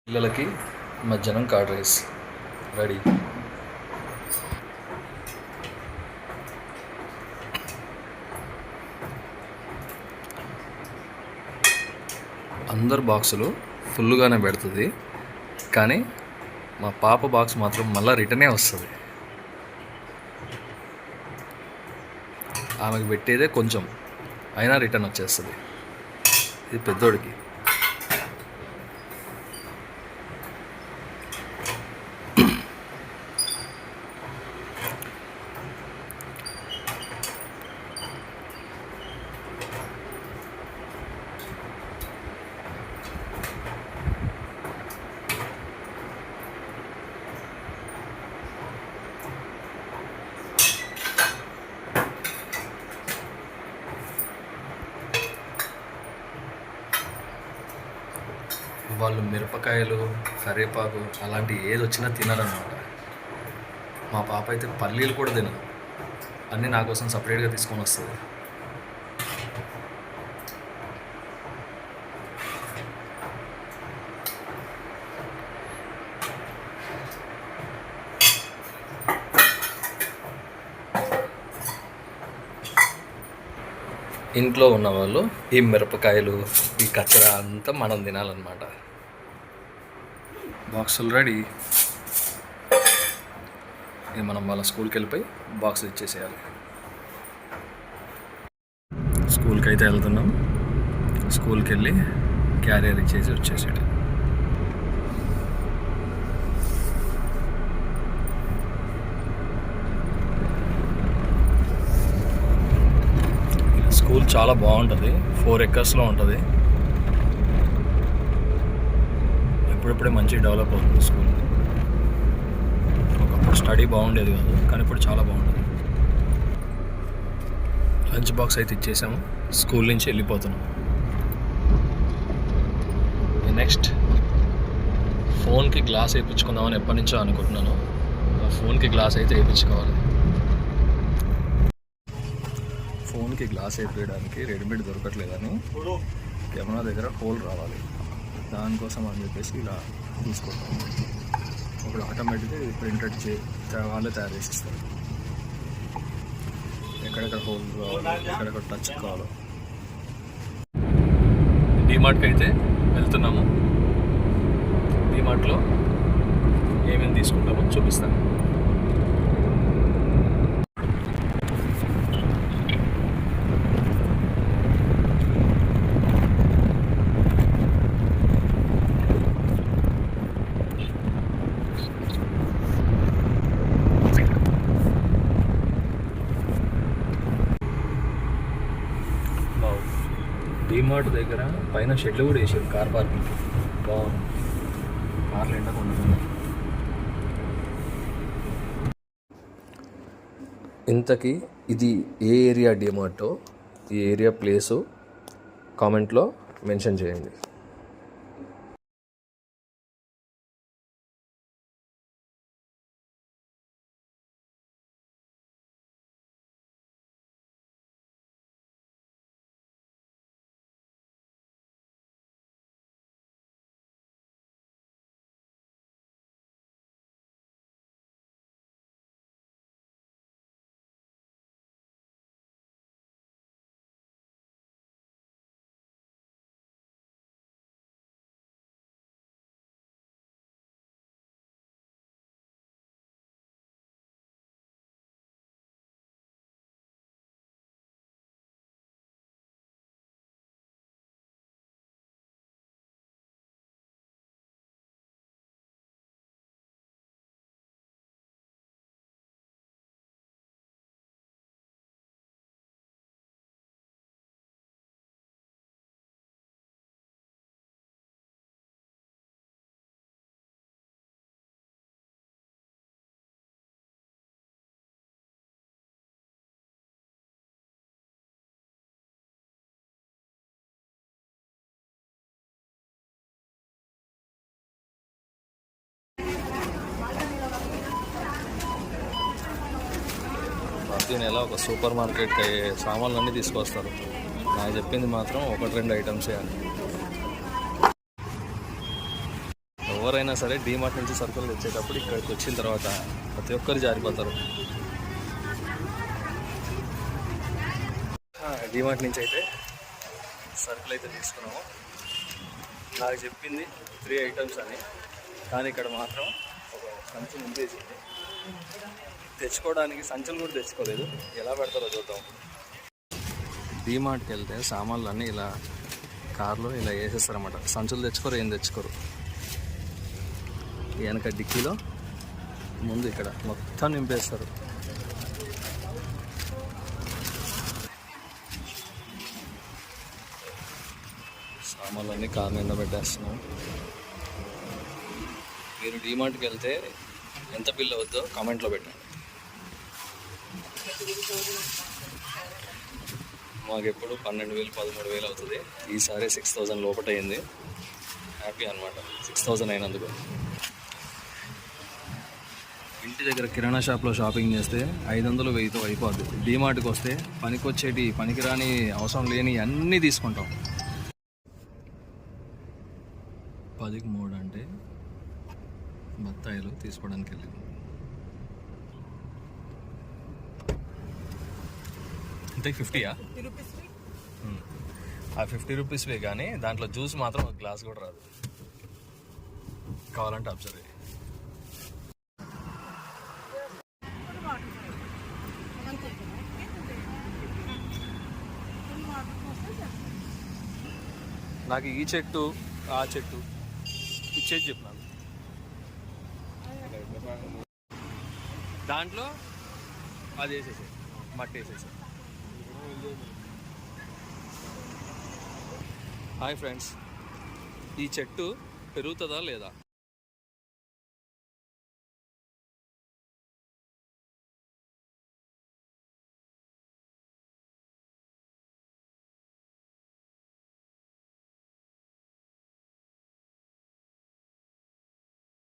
పిల్లలకి మధ్యాహ్నం curd rice ready. అందరు బాక్సులు ఫుల్గానే పెడుతుంది, కానీ మా పాప బాక్స్ మాత్రం మళ్ళీ రిటర్నే వస్తుంది. ఆమెకు పెట్టేదే కొంచెం అయినా రిటర్న్ వచ్చేస్తుంది. ఇది పెద్దోడికి. వాళ్ళు మిరపకాయలు, కరివేపాకు అలాంటివి ఏది వచ్చినా తినరన్నమాట. మా పాప అయితే పల్లీలు కూడా తినదు, అన్నీ నా కోసం సపరేట్గా తీసుకొని వస్తుంది. ఇంట్లో ఉన్నవాళ్ళు ఈ మిరపకాయలు, ఈ కచ్చరా అంతా మనం తినాలన్నమాట. బాక్సులు రెడీ. ఇది మనం వాళ్ళ స్కూల్కి వెళ్ళిపోయి బాక్స్ ఇచ్చేసేయాలి. స్కూల్కి అయితే వెళ్తున్నాం. స్కూల్కి వెళ్ళి క్యారియర్ ఇచ్చేసి వచ్చేసాడు. స్కూల్ చాలా బాగుంటుంది, 4 acresలో ఉంటుంది. ఇప్పుడిప్పుడే మంచి డెవలప్ అవుతుంది స్కూల్. ఒకప్పుడు స్టడీ బాగుండేది కాదు, కానీ ఇప్పుడు చాలా బాగుంటుంది. లంచ్ బాక్స్ అయితే ఇచ్చేసాము, స్కూల్ నుంచి వెళ్ళిపోతున్నాం. నెక్స్ట్ ఫోన్కి గ్లాస్ వేయించుకుందామని ఎప్పటి నుంచో అనుకుంటున్నాను. ఆ ఫోన్కి గ్లాస్ అయితే వేయించుకోవాలి. ఫోన్కి గ్లాస్ వేయడానికి రెడీమేడ్ దొరకట్లేదని కెమెరా దగ్గర హోల్ రావాలి. దానికోసం అని చెప్పేసి ఇలా తీసుకుంటాం. ఒకటి ఆటోమేటిక్గా ప్రింటెడ్ వాళ్ళే తయారు చేసిస్తారు. ఎక్కడెక్కడ హోల్ కావాలో, ఎక్కడెక్కడ టచ్ కావాలో. డిమార్ట్కి అయితే వెళ్తున్నాము. డిమార్ట్లో ఏమేమి తీసుకుంటామో చూపిస్తాను. డిమార్ట్ దగ్గర పైన షెడ్లు కూడా వేసారు కార్ పార్కింగ్. బాగుంది, కార్లు ఎండకుండా. ఇంతకీ ఇది ఏ ఏరియా డిమార్టో, ఈ ఏరియా ప్లేసు కామెంట్లో మెన్షన్ చేయండి. ప్రతి నెల ఒక సూపర్ మార్కెట్కి అయ్యే సామాన్లు అన్నీ తీసుకొస్తారు. నాకు చెప్పింది మాత్రం 1-2 ఐటమ్సే అని. ఎవరైనా సరే డీమార్ట్ నుంచి సరుకులు తెచ్చేటప్పుడు ఇక్కడికి వచ్చిన తర్వాత ప్రతి ఒక్కరు జారిపోతారు. డీమార్ట్ నుంచి అయితే సరుకులు అయితే తీసుకున్నాము. నాకు చెప్పింది 3 ఐటమ్స్ అని, కానీ ఇక్కడ మాత్రం ఒక సంచి ముందేసింది. తెచ్చుకోవడానికి సంచులు కూడా తెచ్చుకోలేదు. ఎలా పెడతారో చూద్దాం. డీమార్ట్కి వెళ్తే సామాన్లు అన్నీ ఇలా కార్లో ఇలా వేసేస్తారన్నమాట. సంచులు తెచ్చుకోరు, ఏం తెచ్చుకోరు. వెనక డిక్కీలో ముందు ఇక్కడ మొత్తం నింపేస్తారు. సామాన్లన్నీ కార్ మీద పెట్టేస్తున్నాం. మీరు డీమార్ట్కి వెళ్తే ఎంత బిల్ అవుతుందో కామెంట్లో పెట్టండి. మాకు ఎప్పుడు 12,000 13,000 అవుతుంది. ఈసారి 6,000 లోపట అయింది. హ్యాపీ అనమాట 6,000 అయినందుకు. ఇంటి దగ్గర కిరాణా షాప్లో షాపింగ్ చేస్తే 500 1000తో అయిపోద్ది. డీమార్ట్కి వస్తే పనికొచ్చేటి పనికిరాని అవసరం లేని అన్నీ తీసుకుంటాం. 10కి 3 అంటే బత్తాయిలు తీసుకోవడానికి వెళ్ళింది. అంటే 50యా? ఆ 50 రూపీస్వే, కానీ దాంట్లో జ్యూస్ మాత్రం ఒక గ్లాస్ కూడా రాదు. కావాలంటే అబ్జర్వ్ చేయి. నాకు ఈ చెట్టు ఆ చెట్టు ఇచ్చేది చెప్పినాను. దాంట్లో అది వేసేసి మట్టి వేసేసి. హాయ్ ఫ్రెండ్స్, ఈ చెట్టు పెరుగుతుందా లేదా?